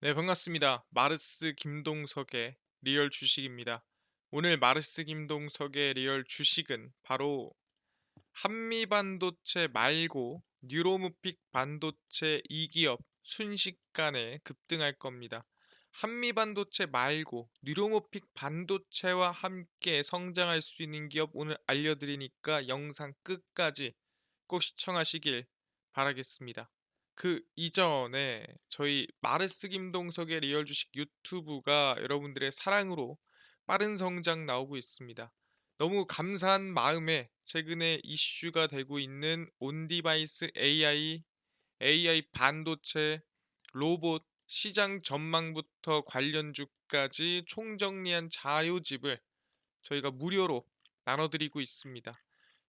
네, 반갑습니다. 마르스 김동석의 리얼 주식입니다. 오늘 마르스 김동석의 리얼 주식은 바로 한미반도체 말고 뉴로무픽 반도체 2기업 순식간에 급등할 겁니다. 한미반도체 말고 뉴로무픽 반도체와 함께 성장할 수 있는 기업 오늘 알려드리니까 영상 끝까지 꼭 시청하시길 바라겠습니다. 그 이전에 저희 마르스 김동석의 리얼 주식 유튜브가 여러분들의 사랑으로 빠른 성장 나오고 있습니다. 너무 감사한 마음에 최근에 이슈가 되고 있는 온디바이스 AI 반도체, 로봇, 시장 전망부터 관련주까지 총정리한 자료집을 저희가 무료로 나눠드리고 있습니다.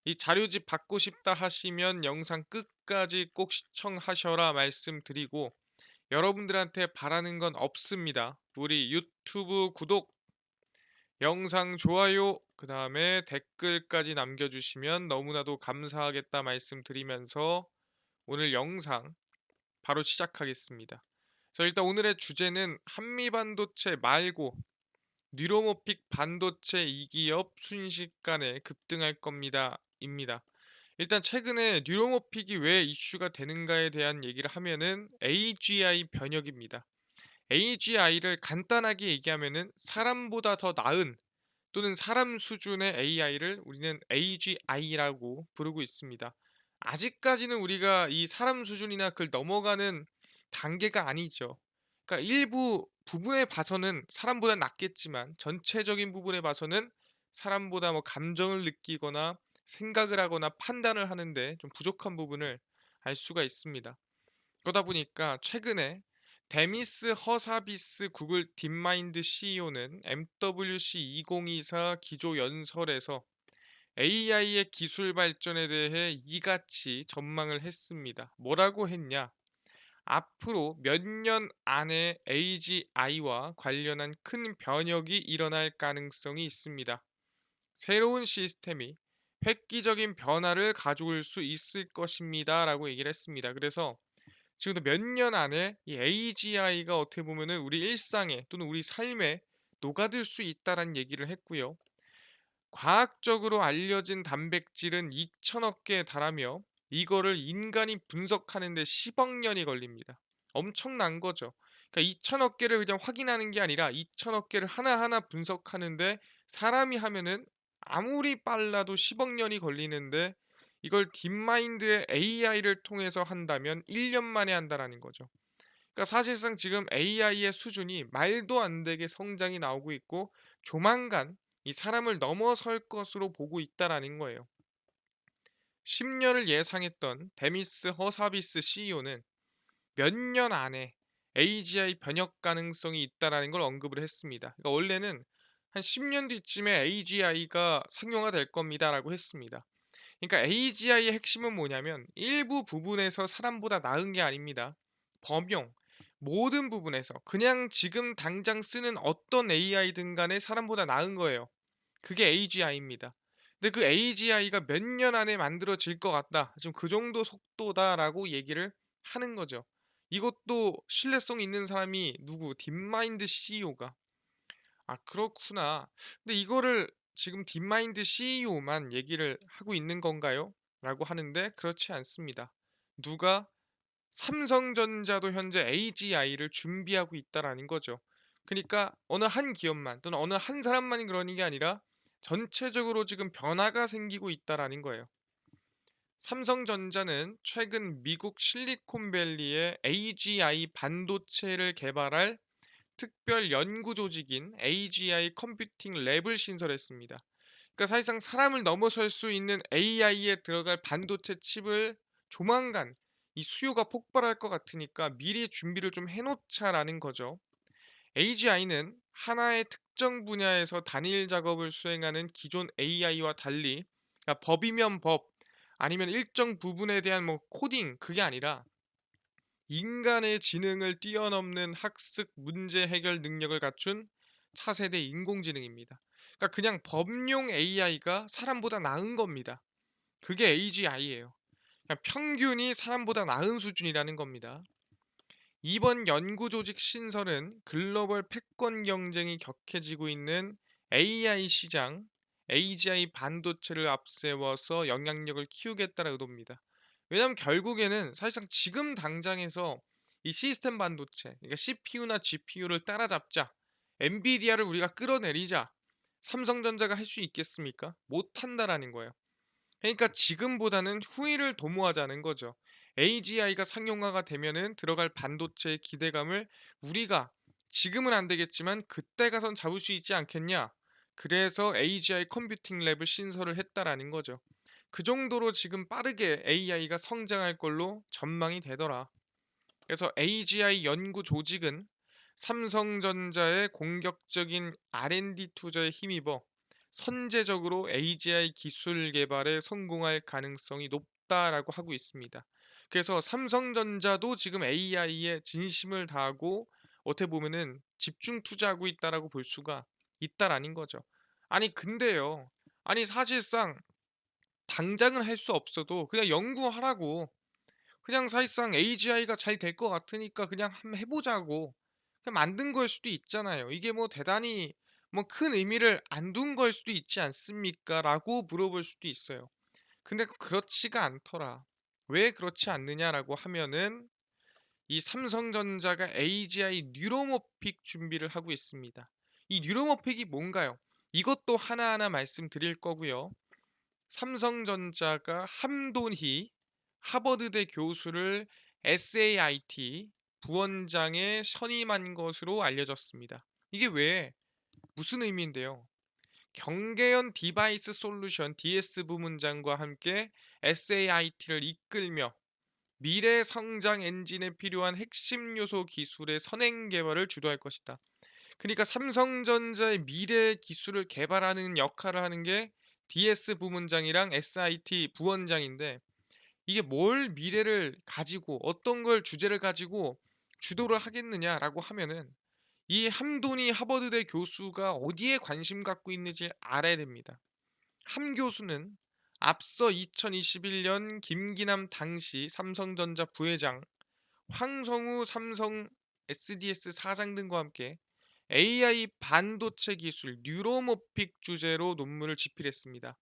이 자료집 받고 싶다 하시면 영상 끝까지 꼭 시청하셔라 말씀드리고 여러분들한테 바라는 건 없습니다. 우리 유튜브 구독, 영상 좋아요, 그 다음에 댓글까지 남겨주시면 너무나도 감사하겠다 말씀드리면서 오늘 영상 바로 시작하겠습니다. 그래서 일단 오늘의 주제는 한미반도체 말고 뉴로모픽 반도체 2기업 순식간에 급등할 겁니다. 입니다. 일단 최근에 뉴로모픽이 왜 이슈가 되는가에 대한 얘기를 하면은 AGI 변혁입니다. AGI를 간단하게 얘기하면은 사람보다 더 나은 또는 사람 수준의 AI를 우리는 AGI라고 부르고 있습니다. 아직까지는 우리가 이 사람 수준이나 그걸 넘어가는 단계가 아니죠. 그러니까 일부 부분에 봐서는 사람보다 낫겠지만 전체적인 부분에 봐서는 사람보다 뭐 감정을 느끼거나 생각을 하거나 판단을 하는데 좀 부족한 부분을 알 수가 있습니다. 그러다 보니까 최근에 데미스 허사비스 구글 딥마인드 CEO는 MWC 2024 기조 연설에서 AI의 기술 발전에 대해 이같이 전망을 했습니다. 뭐라고 했냐? 앞으로 몇 년 안에 AGI와 관련한 큰 변혁이 일어날 가능성이 있습니다. 새로운 시스템이 획기적인 변화를 가져올 수 있을 것입니다. 라고 얘기를 했습니다. 그래서 지금도 몇 년 안에 이 AGI가 어떻게 보면은 우리 일상에 또는 우리 삶에 녹아들 수 있다라는 얘기를 했고요. 과학적으로 알려진 단백질은 2천억 개에 달하며 이거를 인간이 분석하는 데 10억 년이 걸립니다. 엄청난 거죠. 그러니까 2천억 개를 그냥 확인하는 게 아니라 2천억 개를 하나하나 분석하는데 사람이 하면은 아무리 빨라도 10억 년이 걸리는데 이걸 딥마인드의 AI를 통해서 한다면 1년 만에 한다라는 거죠. 그러니까 사실상 지금 AI의 수준이 말도 안 되게 성장이 나오고 있고 조만간 이 사람을 넘어설 것으로 보고 있다라는 거예요. 10년을 예상했던 데미스 허사비스 CEO는 몇 년 안에 AGI 변혁 가능성이 있다라는 걸 언급을 했습니다. 그러니까 원래는 한 10년 뒤쯤에 AGI가 상용화 될 겁니다라고 했습니다. 그러니까 AGI의 핵심은 뭐냐면 일부 부분에서 사람보다 나은 게 아닙니다. 범용, 모든 부분에서 그냥 지금 당장 쓰는 어떤 AI든 간에 사람보다 나은 거예요. 그게 AGI입니다. 근데 그 AGI가 몇 년 안에 만들어질 것 같다. 지금 그 정도 속도다라고 얘기를 하는 거죠. 이것도 신뢰성 있는 사람이 누구? 딥마인드 CEO가. 아, 그렇구나. 근데 이거를 지금 딥마인드 CEO만 얘기를 하고 있는 건가요? 라고 하는데 그렇지 않습니다. 누가 삼성전자도 현재 AGI를 준비하고 있다라는 거죠. 그러니까 어느 한 기업만 또는 어느 한 사람만이 그러는 게 아니라 전체적으로 지금 변화가 생기고 있다라는 거예요. 삼성전자는 최근 미국 실리콘밸리에 AGI 반도체를 개발할 특별 연구 조직인 AGI 컴퓨팅 랩을 신설했습니다. 그러니까 사실상 사람을 넘어설 수 있는 AI에 들어갈 반도체 칩을 조만간 이 수요가 폭발할 것 같으니까 미리 준비를 좀 해놓자라는 거죠. AGI는 하나의 특정 분야에서 단일 작업을 수행하는 기존 AI와 달리 그러니까 법이면 법 아니면 일정 부분에 대한 뭐 코딩 그게 아니라 인간의 지능을 뛰어넘는 학습 문제 해결 능력을 갖춘 차세대 인공지능입니다. 그러니까 그냥 범용 AI가 사람보다 나은 겁니다. 그게 AGI예요. 평균이 사람보다 나은 수준이라는 겁니다. 이번 연구 조직 신설은 글로벌 패권 경쟁이 격해지고 있는 AI 시장, AGI 반도체를 앞세워서 영향력을 키우겠다는 의도입니다. 왜냐하면 결국에는 사실상 지금 당장에서 이 시스템 반도체, 그러니까 CPU나 GPU를 따라잡자, 엔비디아를 우리가 끌어내리자, 삼성전자가 할 수 있겠습니까? 못한다라는 거예요. 그러니까 지금보다는 후위를 도모하자는 거죠. AGI가 상용화가 되면은 들어갈 반도체의 기대감을 우리가 지금은 안 되겠지만 그때 가선 잡을 수 있지 않겠냐. 그래서 AGI 컴퓨팅 랩을 신설을 했다라는 거죠. 그 정도로 지금 빠르게 AI가 성장할 걸로 전망이 되더라. 그래서 AGI 연구 조직은 삼성전자의 공격적인 R&D 투자에 힘입어 선제적으로 AGI 기술 개발에 성공할 가능성이 높다라고 하고 있습니다. 그래서 삼성전자도 지금 AI에 진심을 다하고 어떻게 보면은 집중 투자하고 있다라고 볼 수가 있다라는 거죠. 아니 근데요. 아니 사실상 당장은 할 수 없어도 그냥 연구하라고, 그냥 사실상 AGI가 잘 될 것 같으니까 그냥 한번 해보자고 그냥 만든 걸 수도 있잖아요. 이게 뭐 대단히 뭐 큰 의미를 안 둔 걸 수도 있지 않습니까? 라고 물어볼 수도 있어요. 근데 그렇지가 않더라. 왜 그렇지 않느냐라고 하면은 이 삼성전자가 AGI 뉴로모픽 준비를 하고 있습니다. 이 뉴로모픽이 뭔가요? 이것도 하나하나 말씀드릴 거고요. 삼성전자가 함돈희 하버드대 교수를 SAIT 부원장에 선임한 것으로 알려졌습니다. 이게 왜 무슨 의미인데요? 경계연 디바이스 솔루션 DS 부문장과 함께 SAIT를 이끌며 미래 성장 엔진에 필요한 핵심 요소 기술의 선행 개발을 주도할 것이다. 그러니까 삼성전자의 미래 기술을 개발하는 역할을 하는 게 DS 부문장이랑 SIT 부원장인데, 이게 뭘 미래를 가지고 어떤 걸 주제를 가지고 주도를 하겠느냐라고 하면은 이 함돈이 하버드대 교수가 어디에 관심 갖고 있는지 알아야 됩니다. 함 교수는 앞서 2021년 김기남 당시 삼성전자 부회장, 황성우 삼성 SDS 사장 등과 함께 AI 반도체 기술 뉴로모픽 주제로 논문을 집필했습니다.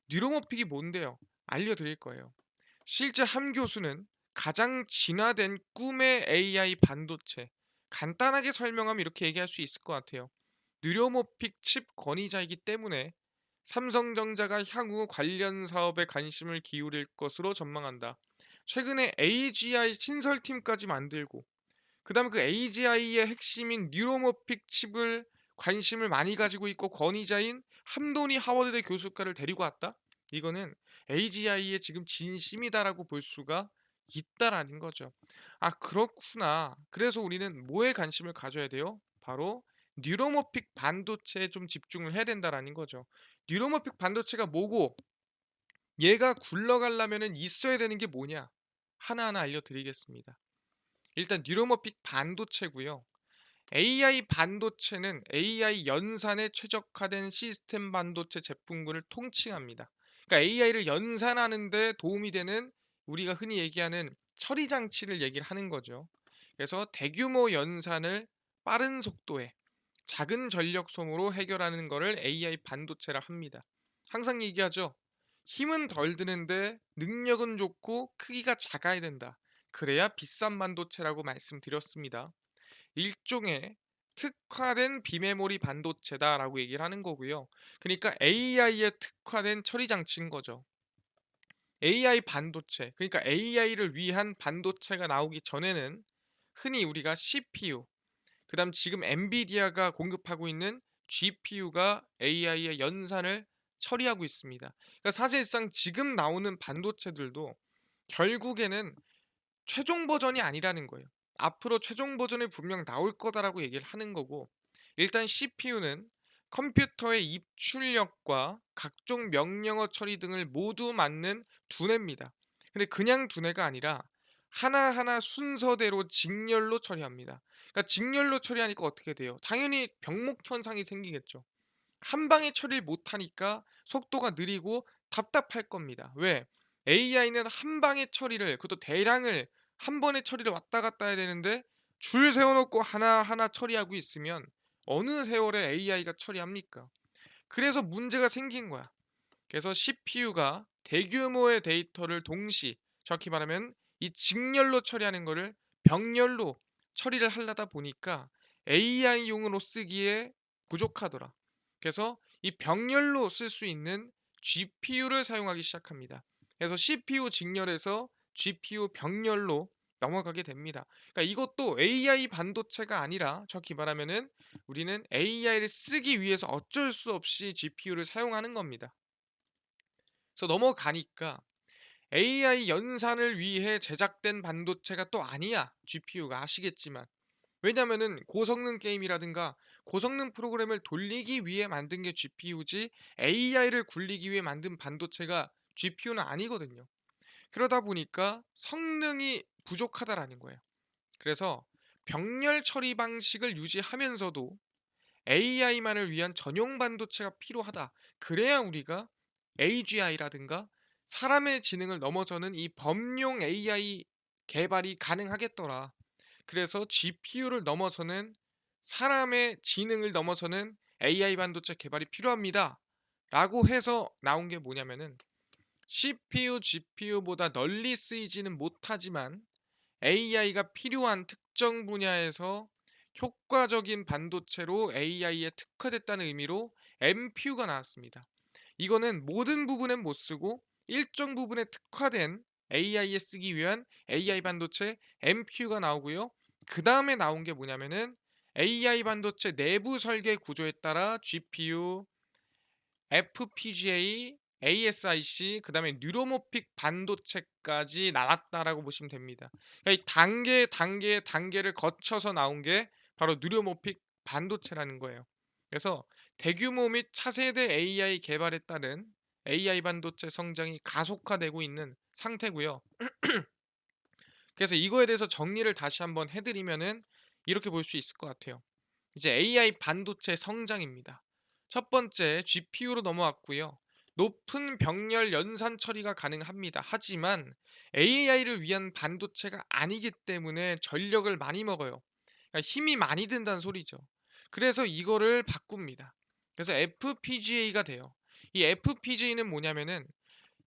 뉴로모픽이 뭔데요? 알려드릴 거예요. 실제 함 교수는 가장 진화된 꿈의 AI 반도체, 간단하게 설명하면 이렇게 얘기할 수 있을 것 같아요. 뉴로모픽 칩 권위자이기 때문에 삼성전자가 향후 관련 사업에 관심을 기울일 것으로 전망한다. 최근에 AGI 신설팀까지 만들고, 그다음에 그 AGI의 핵심인 뉴로모픽 칩을 관심을 많이 가지고 있고 권위자인 함돈이 하버드대 교수과를 데리고 왔다? 이거는 AGI의 지금 진심이다라고 볼 수가 있다라는 거죠. 아 그렇구나. 그래서 우리는 뭐에 관심을 가져야 돼요? 바로 뉴로모픽 반도체에 좀 집중을 해야 된다라는 거죠. 뉴로모픽 반도체가 뭐고 얘가 굴러가려면은 있어야 되는 게 뭐냐? 하나하나 알려드리겠습니다. 일단 뉴로모픽 반도체고요. AI 반도체는 AI 연산에 최적화된 시스템 반도체 제품군을 통칭합니다. 그러니까 AI를 연산하는 데 도움이 되는 우리가 흔히 얘기하는 처리 장치를 얘기를 하는 거죠. 그래서 대규모 연산을 빠른 속도에 작은 전력 소모로 해결하는 것을 AI 반도체라 합니다. 항상 얘기하죠. 힘은 덜 드는데 능력은 좋고 크기가 작아야 된다. 그래야 비싼 반도체라고 말씀드렸습니다. 일종의 특화된 비메모리 반도체다라고 얘기를 하는 거고요. 그러니까 AI에 특화된 처리 장치인 거죠. AI 반도체, 그러니까 AI를 위한 반도체가 나오기 전에는 흔히 우리가 CPU, 그다음 지금 엔비디아가 공급하고 있는 GPU가 AI의 연산을 처리하고 있습니다. 그러니까 사실상 지금 나오는 반도체들도 결국에는 최종 버전이 아니라는 거예요. 앞으로 최종 버전이 분명 나올 거다라고 얘기를 하는 거고, 일단 CPU는 컴퓨터의 입출력과 각종 명령어 처리 등을 모두 맡는 두뇌입니다. 근데 그냥 두뇌가 아니라 하나하나 순서대로 직렬로 처리합니다. 그러니까 직렬로 처리하니까 어떻게 돼요? 당연히 병목 현상이 생기겠죠. 한 방에 처리를 못하니까 속도가 느리고 답답할 겁니다. 왜? AI는 한 방에 처리를, 그것도 대량을 한 번에 처리를 왔다 갔다 해야 되는데 줄 세워 놓고 하나하나 처리하고 있으면 어느 세월에 AI가 처리합니까? 그래서 문제가 생긴 거야. 그래서 CPU가 대규모의 데이터를 동시, 정확히 말하면 이 직렬로 처리하는 거를 병렬로 처리를 하려다 보니까 AI용으로 쓰기에 부족하더라. 그래서 이 병렬로 쓸 수 있는 GPU를 사용하기 시작합니다. 그래서 CPU 직렬에서 GPU 병렬로 넘어가게 됩니다. 그러니까 이것도 AI 반도체가 아니라 정확히 말하면은 우리는 AI를 쓰기 위해서 어쩔 수 없이 GPU를 사용하는 겁니다. 그래서 넘어가니까 AI 연산을 위해 제작된 반도체가 또 아니야. GPU가 아시겠지만. 왜냐면은 고성능 게임이라든가 고성능 프로그램을 돌리기 위해 만든 게 GPU지 AI를 굴리기 위해 만든 반도체가 GPU는 아니거든요. 그러다 보니까 성능이 부족하다라는 거예요. 그래서 병렬 처리 방식을 유지하면서도 AI만을 위한 전용 반도체가 필요하다. 그래야 우리가 AGI라든가 사람의 지능을 넘어서는 이 범용 AI 개발이 가능하겠더라. 그래서 GPU를 넘어서는 사람의 지능을 넘어서는 AI 반도체 개발이 필요합니다. 라고 해서 나온 게 뭐냐면은 CPU, GPU보다 널리 쓰이지는 못하지만 AI가 필요한 특정 분야에서 효과적인 반도체로 AI에 특화됐다는 의미로 MPU가 나왔습니다. 이거는 모든 부분엔 못 쓰고 일정 부분에 특화된 AI에 쓰기 위한 AI 반도체 MPU가 나오고요. 그 다음에 나온 게 뭐냐면은 AI 반도체 내부 설계 구조에 따라 GPU, FPGA, ASIC, 그다음에 뉴로모픽 반도체까지 나왔다라고 보시면 됩니다. 그러니까 이 단계를 거쳐서 나온 게 바로 뉴로모픽 반도체라는 거예요. 그래서 대규모 및 차세대 AI 개발에 따른 AI 반도체 성장이 가속화되고 있는 상태고요. 그래서 이거에 대해서 정리를 다시 한번 해드리면은 이렇게 볼 수 있을 것 같아요. 이제 AI 반도체 성장입니다. 첫 번째 GPU로 넘어왔고요. 높은 병렬 연산 처리가 가능합니다. 하지만 AI를 위한 반도체가 아니기 때문에 전력을 많이 먹어요. 그러니까 힘이 많이 든다는 소리죠. 그래서 이거를 바꿉니다. 그래서 FPGA가 돼요. 이 FPGA는 뭐냐면은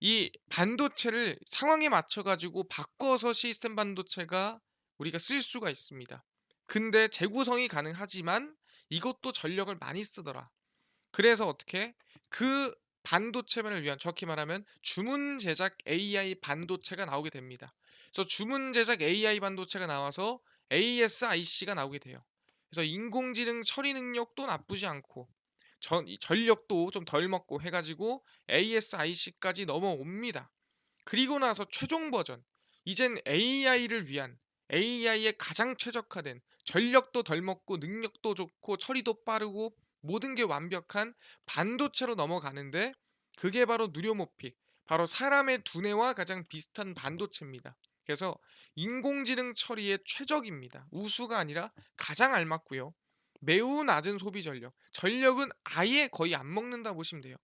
이 반도체를 상황에 맞춰 가지고 바꿔서 시스템 반도체가 우리가 쓸 수가 있습니다. 근데 재구성이 가능하지만 이것도 전력을 많이 쓰더라. 그래서 어떻게 그 반도체만을 위한 정확히 말하면 주문 제작 AI 반도체가 나오게 됩니다. 그래서 주문 제작 AI 반도체가 나와서 ASIC가 나오게 돼요. 그래서 인공지능 처리 능력도 나쁘지 않고 전력도 좀 덜 먹고 해가지고 ASIC까지 넘어옵니다. 그리고 나서 최종 버전 이젠 AI를 위한 AI에 가장 최적화된 전력도 덜 먹고 능력도 좋고 처리도 빠르고 모든 게 완벽한 반도체로 넘어가는데 그게 바로 누리모픽 바로 사람의 두뇌와 가장 비슷한 반도체입니다. 그래서 인공지능 처리의 최적입니다. 우수가 아니라 가장 알맞고요. 매우 낮은 소비 전력은 아예 거의 안 먹는다 보시면 돼요.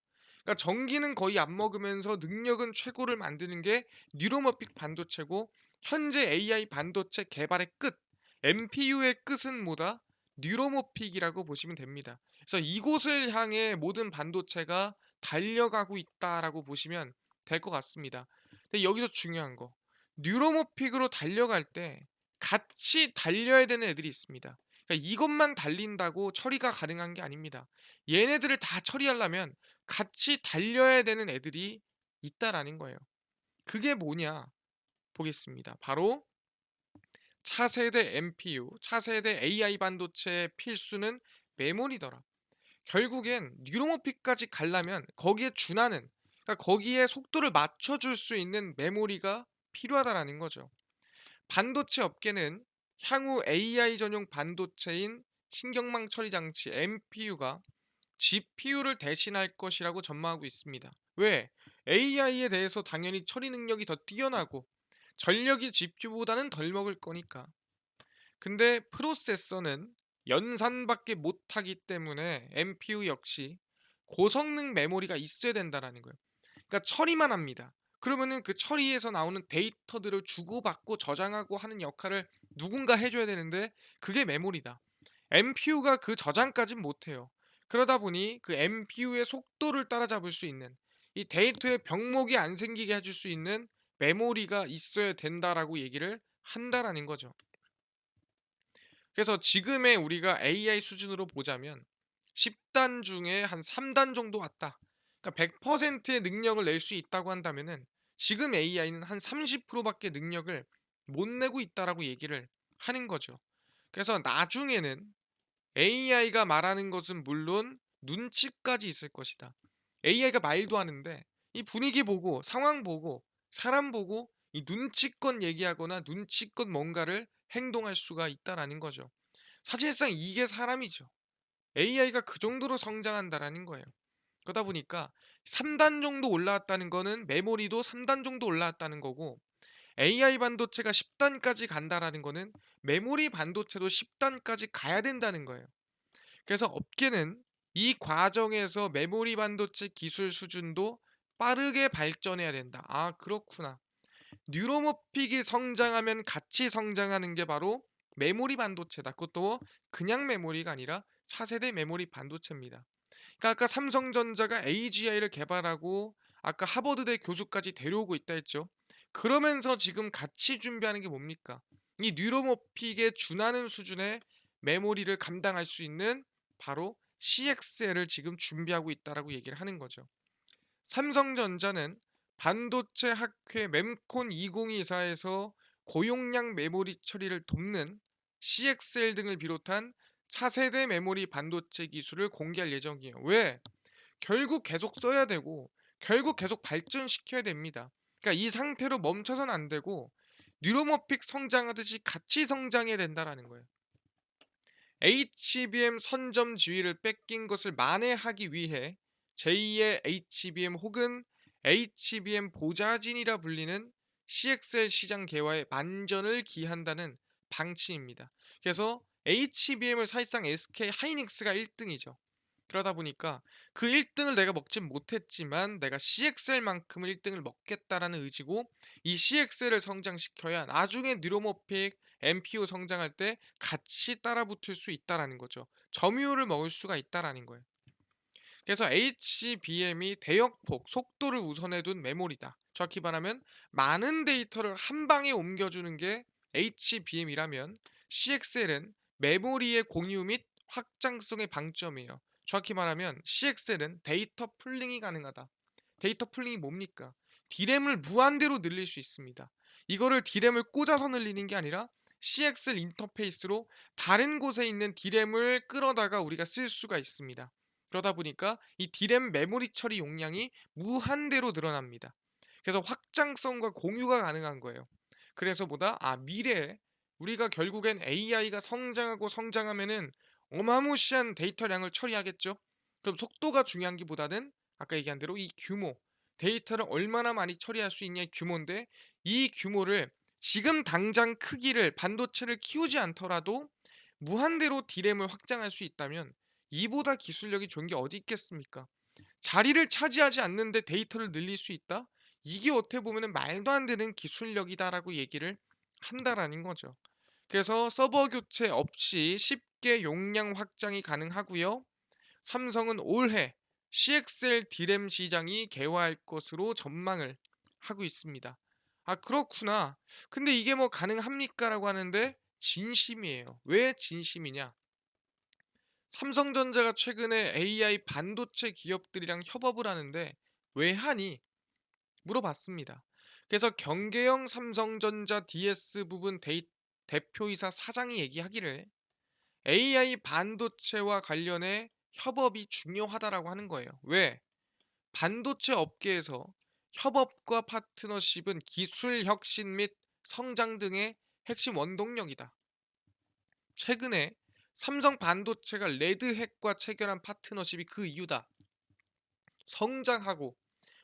그러니까 전기는 거의 안 먹으면서 능력은 최고를 만드는 게 뉴로머픽 반도체고 현재 AI 반도체 개발의 끝, MPU의 끝은 뭐다? 뉴로모픽이라고 보시면 됩니다. 그래서 이곳을 향해 모든 반도체가 달려가고 있다라고 보시면 될 것 같습니다. 근데 여기서 중요한 거, 뉴로모픽으로 달려갈 때 같이 달려야 되는 애들이 있습니다. 그러니까 이것만 달린다고 처리가 가능한 게 아닙니다. 얘네들을 다 처리하려면 같이 달려야 되는 애들이 있다라는 거예요. 그게 뭐냐 보겠습니다. 바로 차세대 MPU, 차세대 AI 반도체의 필수는 메모리더라. 결국엔 뉴로모픽까지 가려면 거기에 준하는 그러니까 거기에 속도를 맞춰줄 수 있는 메모리가 필요하다라는 거죠. 반도체 업계는 향후 AI 전용 반도체인 신경망 처리 장치 MPU가 GPU를 대신할 것이라고 전망하고 있습니다. 왜? AI에 대해서 당연히 처리 능력이 더 뛰어나고 전력이 GPU보다는 덜 먹을 거니까. 근데 프로세서는 연산밖에 못하기 때문에 MPU 역시 고성능 메모리가 있어야 된다라는 거예요. 그러니까 처리만 합니다. 그러면은 그 처리에서 나오는 데이터들을 주고받고 저장하고 하는 역할을 누군가 해줘야 되는데 그게 메모리다. MPU가 그 저장까진 못해요. 그러다 보니 그 MPU의 속도를 따라잡을 수 있는 이 데이터의 병목이 안 생기게 해줄 수 있는 메모리가 있어야 된다라고 얘기를 한다라는 거죠. 그래서 지금의 우리가 AI 수준으로 보자면 10단 중에 한 3단 정도 왔다. 그러니까 100%의 능력을 낼 수 있다고 한다면은 지금 AI는 한 30%밖에 능력을 못 내고 있다라고 얘기를 하는 거죠. 그래서 나중에는 AI가 말하는 것은 물론 눈치까지 있을 것이다. AI가 말도 하는데 이 분위기 보고 상황 보고 사람 보고 이 눈치껏 얘기하거나 눈치껏 뭔가를 행동할 수가 있다라는 거죠. 사실상 이게 사람이죠. AI가 그 정도로 성장한다라는 거예요. 그러다 보니까 3단 정도 올라왔다는 거는 메모리도 3단 정도 올라왔다는 거고 AI 반도체가 10단까지 간다라는 거는 메모리 반도체도 10단까지 가야 된다는 거예요. 그래서 업계는 이 과정에서 메모리 반도체 기술 수준도 빠르게 발전해야 된다. 아, 그렇구나. 뉴로모픽이 성장하면 같이 성장하는 게 바로 메모리 반도체다. 그것도 그냥 메모리가 아니라 차세대 메모리 반도체입니다. 그러니까 아까 삼성전자가 AGI를 개발하고 아까 하버드대 교수까지 데려오고 있다 했죠. 그러면서 지금 같이 준비하는 게 뭡니까? 이 뉴로모픽에 준하는 수준의 메모리를 감당할 수 있는 바로 CXL을 지금 준비하고 있다라고 얘기를 하는 거죠. 삼성전자는 반도체 학회 mem콘 2024에서 고용량 메모리 처리를 돕는 CXL 등을 비롯한 차세대 메모리 반도체 기술을 공개할 예정이에요. 왜? 결국 계속 써야 되고 결국 계속 발전시켜야 됩니다. 그러니까 이 상태로 멈춰선 안 되고 뉴로모픽 성장하듯이 같이 성장해야 된다라는 거예요. HBM 선점 지위를 뺏긴 것을 만회하기 위해 제2의 HBM 혹은 HBM 보좌진이라 불리는 CXL 시장 개화에 만전을 기한다는 방침입니다. 그래서 HBM을 사실상 SK 하이닉스가 1등이죠. 그러다 보니까 그 1등을 내가 먹진 못했지만 내가 CXL만큼은 1등을 먹겠다라는 의지고 이 CXL을 성장시켜야 나중에 뉴로모픽, MPU 성장할 때 같이 따라붙을 수 있다라는 거죠. 점유율을 먹을 수가 있다라는 거예요. 그래서 HBM이 대역폭, 속도를 우선해 둔 메모리다. 정확히 말하면 많은 데이터를 한 방에 옮겨주는 게 HBM이라면 CXL은 메모리의 공유 및 확장성의 방점이에요. 정확히 말하면 CXL은 데이터 풀링이 가능하다. 데이터 풀링이 뭡니까? D램을 무한대로 늘릴 수 있습니다. 이거를 D램을 꽂아서 늘리는 게 아니라 CXL 인터페이스로 다른 곳에 있는 D램을 끌어다가 우리가 쓸 수가 있습니다. 그러다 보니까 이 D램 메모리 처리 용량이 무한대로 늘어납니다. 그래서 확장성과 공유가 가능한 거예요. 그래서 보다 미래에 우리가 결국엔 AI가 성장하고 성장하면은 어마무시한 데이터량을 처리하겠죠. 그럼 속도가 중요한 게보다는 아까 얘기한 대로 이 규모, 데이터를 얼마나 많이 처리할 수 있냐의 규모인데 이 규모를 지금 당장 크기를 반도체를 키우지 않더라도 무한대로 D램을 확장할 수 있다면 이보다 기술력이 좋은 게 어디 있겠습니까? 자리를 차지하지 않는데 데이터를 늘릴 수 있다? 이게 어떻게 보면 말도 안 되는 기술력이다라고 얘기를 한다라는 거죠. 그래서 서버 교체 없이 쉽게 용량 확장이 가능하고요. 삼성은 올해 CXL D램 시장이 개화할 것으로 전망을 하고 있습니다. 아, 그렇구나. 근데 이게 뭐 가능합니까? 라고 하는데 진심이에요. 왜 진심이냐? 삼성전자가 최근에 AI 반도체 기업들이랑 협업을 하는데 왜 하니? 물어봤습니다. 그래서 경계영 삼성전자 DS 부분 대표이사 사장이 얘기하기를 AI 반도체와 관련해 협업이 중요하다라고 하는 거예요. 왜? 반도체 업계에서 협업과 파트너십은 기술 혁신 및 성장 등의 핵심 원동력이다. 최근에 삼성 반도체가 레드햇과 체결한 파트너십이 그 이유다. 성장하고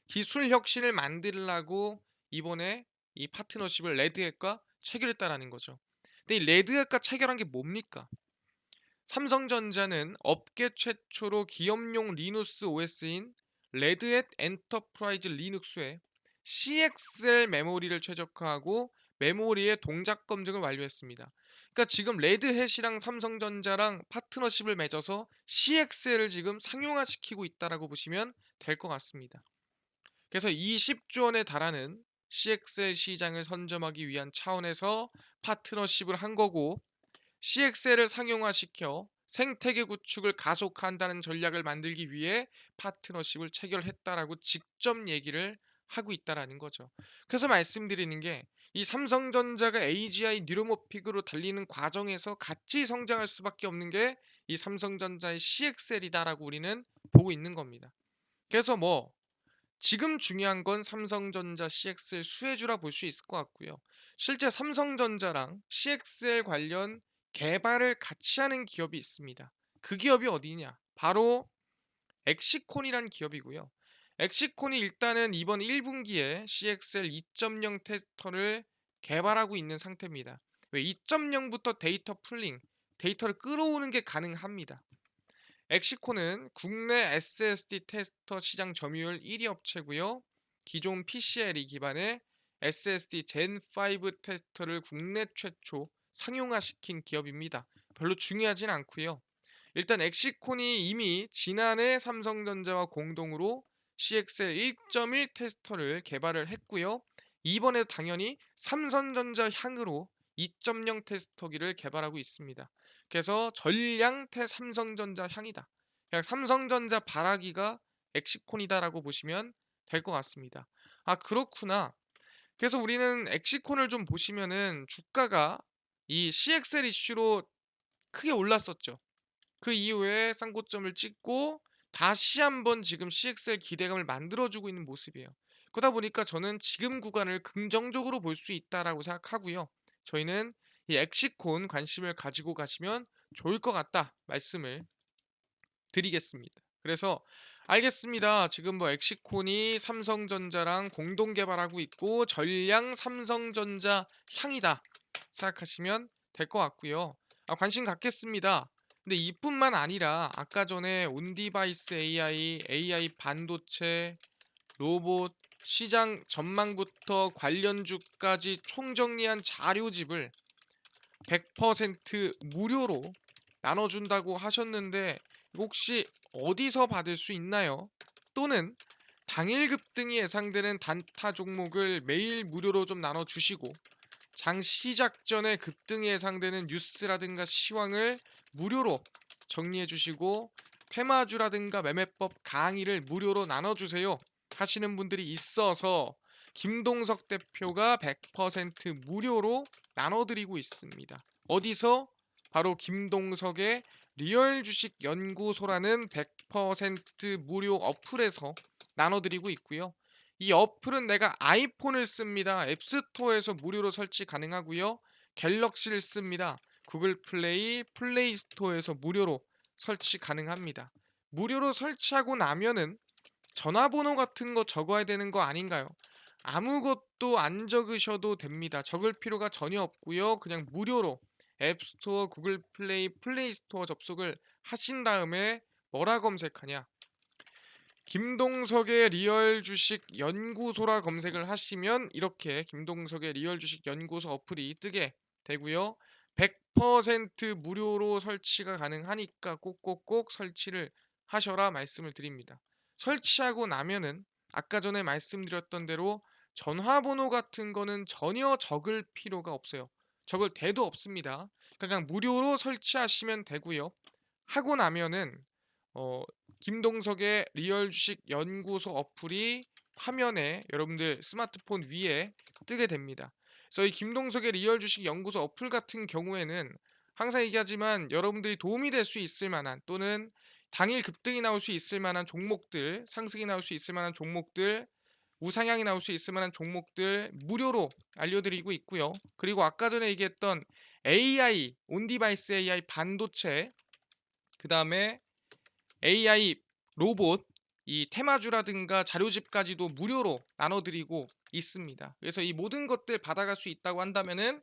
기술 혁신을 만들려고 이번에 이 파트너십을 레드햇과 체결했다라는 거죠. 근데 이 레드햇과 체결한 게 뭡니까? 삼성전자는 업계 최초로 기업용 리눅스 OS인 레드햇 엔터프라이즈 리눅스에 CXL 메모리를 최적화하고 메모리의 동작 검증을 완료했습니다. 그러니까 지금 레드햇이랑 삼성전자랑 파트너십을 맺어서 CXL을 지금 상용화시키고 있다라고 보시면 될 것 같습니다. 그래서 20조 원에 달하는 CXL 시장을 선점하기 위한 차원에서 파트너십을 한 거고, CXL을 상용화시켜 생태계 구축을 가속한다는 전략을 만들기 위해 파트너십을 체결했다라고 직접 얘기를 하고 있다라는 거죠. 그래서 말씀드리는 게, 이 삼성전자가 AGI 뉴로모픽으로 달리는 과정에서 같이 성장할 수밖에 없는 게 이 삼성전자의 CXL이다라고 우리는 보고 있는 겁니다. 그래서 지금 중요한 건 삼성전자 CXL 수혜주라 볼 수 있을 것 같고요. 실제 삼성전자랑 CXL 관련 개발을 같이 하는 기업이 있습니다. 그 기업이 어디냐? 바로 엑시콘이란 기업이고요. 엑시콘이 일단은 이번 1분기에 CXL 2.0 테스터를 개발하고 있는 상태입니다. 왜 2.0부터 데이터 풀링, 데이터를 끌어오는 게 가능합니다. 엑시코는 국내 SSD 테스터 시장 점유율 1위 업체고요. 기존 PCLE 기반의 SSD Gen5 테스터를 국내 최초 상용화시킨 기업입니다. 별로 중요하진 않고요. 일단 엑시콘이 이미 지난해 삼성전자와 공동으로 CXL 1.1 테스터를 개발을 했고요. 이번에 당연히 삼성전자 향으로 2.0 테스터기를 개발하고 있습니다. 그래서 전량 삼성전자 향이다. 그냥 삼성전자 바라기가 엑시콘이다라고 보시면 될 것 같습니다. 아, 그렇구나. 그래서 우리는 엑시콘을 좀 보시면은 주가가 이 CXL 이슈로 크게 올랐었죠. 그 이후에 쌍고점을 찍고 다시 한번 지금 CXL 기대감을 만들어주고 있는 모습이에요. 그러다 보니까 저는 지금 구간을 긍정적으로 볼 수 있다라고 생각하고요. 저희는 이 엑시콘 관심을 가지고 가시면 좋을 것 같다 말씀을 드리겠습니다. 그래서 알겠습니다. 지금 엑시콘이 삼성전자랑 공동 개발하고 있고 전량 삼성전자 향이다 생각하시면 될 것 같고요. 아, 관심 갖겠습니다. 근데 이뿐만 아니라 아까 전에 온디바이스 AI 반도체, 로봇, 시장 전망부터 관련주까지 총정리한 자료집을 100% 무료로 나눠준다고 하셨는데, 혹시 어디서 받을 수 있나요? 또는 당일 급등이 예상되는 단타 종목을 매일 무료로 좀 나눠주시고, 장 시작 전에 급등이 예상되는 뉴스라든가 시황을 무료로 정리해 주시고, 테마주라든가 매매법 강의를 무료로 나눠주세요 하시는 분들이 있어서 김동석 대표가 100% 무료로 나눠드리고 있습니다. 어디서? 바로 김동석의 리얼 주식 연구소라는 100% 무료 어플에서 나눠드리고 있고요. 이 어플은 내가 아이폰을 씁니다. 앱스토어에서 무료로 설치 가능하고요. 갤럭시를 씁니다. 구글 플레이, 플레이 스토어에서 무료로 설치 가능합니다. 무료로 설치하고 나면은 전화번호 같은 거 적어야 되는 거 아닌가요? 아무것도 안 적으셔도 됩니다. 적을 필요가 전혀 없고요. 그냥 무료로 앱스토어, 구글 플레이, 플레이 스토어 접속을 하신 다음에 뭐라 검색하냐? 김동석의 리얼 주식 연구소라 검색을 하시면 이렇게 김동석의 리얼 주식 연구소 어플이 뜨게 되고요. 100% 무료로 설치가 가능하니까 꼭꼭꼭 설치를 하셔라 말씀을 드립니다. 설치하고 나면은 아까 전에 말씀드렸던 대로 전화번호 같은 거는 전혀 적을 필요가 없어요. 적을 대도 없습니다. 그냥 무료로 설치하시면 되고요. 하고 나면은 어, 김동석의 리얼 주식 연구소 어플이 화면에 여러분들 스마트폰 위에 뜨게 됩니다. 그래서 이 김동석의 리얼 주식 연구소 어플 같은 경우에는 항상 얘기하지만 여러분들이 도움이 될 수 있을 만한, 또는 당일 급등이 나올 수 있을 만한 종목들, 상승이 나올 수 있을 만한 종목들, 우상향이 나올 수 있을 만한 종목들 무료로 알려드리고 있고요. 그리고 아까 전에 얘기했던 AI, 온디바이스 AI 반도체, 그 다음에 AI 로봇, 이 테마주라든가 자료집까지도 무료로 나눠드리고 있습니다. 그래서 이 모든 것들 받아갈 수 있다고 한다면은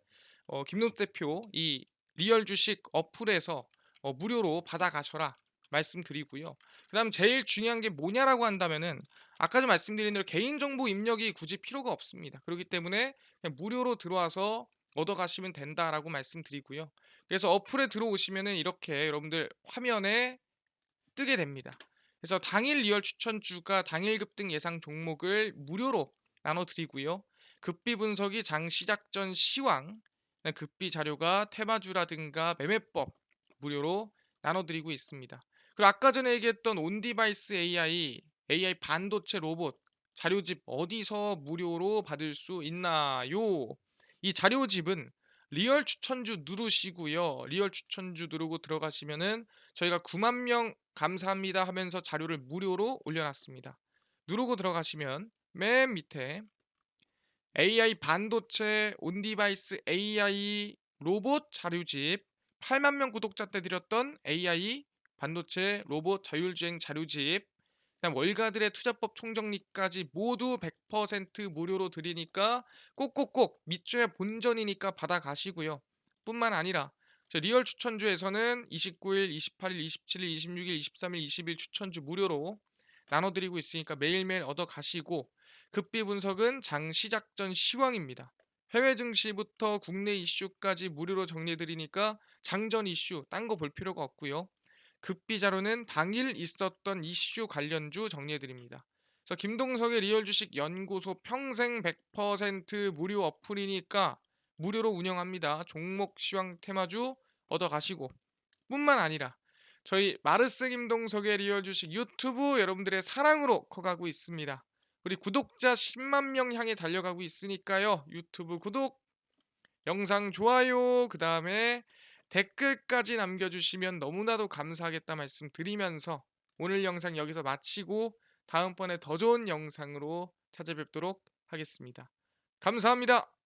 김노 대표 이 리얼 주식 어플에서 무료로 받아가셔라 말씀드리고요. 그다음 제일 중요한 게 뭐냐라고 한다면은 아까도 말씀드린 대로 개인정보 입력이 굳이 필요가 없습니다. 그렇기 때문에 그냥 무료로 들어와서 얻어 가시면 된다라고 말씀드리고요. 그래서 어플에 들어오시면은 이렇게 여러분들 화면에 뜨게 됩니다. 그래서 당일 리얼 추천주가 당일 급등 예상 종목을 무료로 나눠 드리고요. 급비 분석이 장 시작 전 시황, 급비 자료가 테마주라든가 매매법 무료로 나눠 드리고 있습니다. 그리고 아까 전에 얘기했던 온디바이스 AI 반도체 로봇 자료집 어디서 무료로 받을 수 있나요? 이 자료집은 리얼 추천주 누르시고요. 리얼 추천주 누르고 들어가시면은 저희가 9만 명 감사합니다 하면서 자료를 무료로 올려놨습니다. 누르고 들어가시면 맨 밑에 AI 반도체 온디바이스 AI 로봇 자료집 8만 명 구독자 때 드렸던 AI 반도체 로봇 자율주행 자료집 그냥 월가들의 투자법 총정리까지 모두 100% 무료로 드리니까 꼭꼭꼭 밑줄에 본전이니까 받아가시고요. 뿐만 아니라 저 리얼 추천주에서는 29일, 28일, 27일, 26일, 23일, 20일 추천주 무료로 나눠드리고 있으니까 매일매일 얻어가시고 급비 분석은 장 시작 전 시황입니다. 해외 증시부터 국내 이슈까지 무료로 정리해드리니까 장전 이슈 딴 거 볼 필요가 없고요. 급비 자료는 당일 있었던 이슈 관련주 정리해드립니다. 그래서 김동석의 리얼 주식 연구소 평생 100% 무료 어플이니까 무료로 운영합니다. 종목 시황 테마주 얻어가시고 뿐만 아니라 저희 마르스 김동석의 리얼 주식 유튜브 여러분들의 사랑으로 커가고 있습니다. 우리 구독자 10만 명 향해 달려가고 있으니까요. 유튜브 구독, 영상 좋아요, 그 다음에 댓글까지 남겨주시면 너무나도 감사하겠다 말씀드리면서 오늘 영상 여기서 마치고 다음번에 더 좋은 영상으로 찾아뵙도록 하겠습니다. 감사합니다.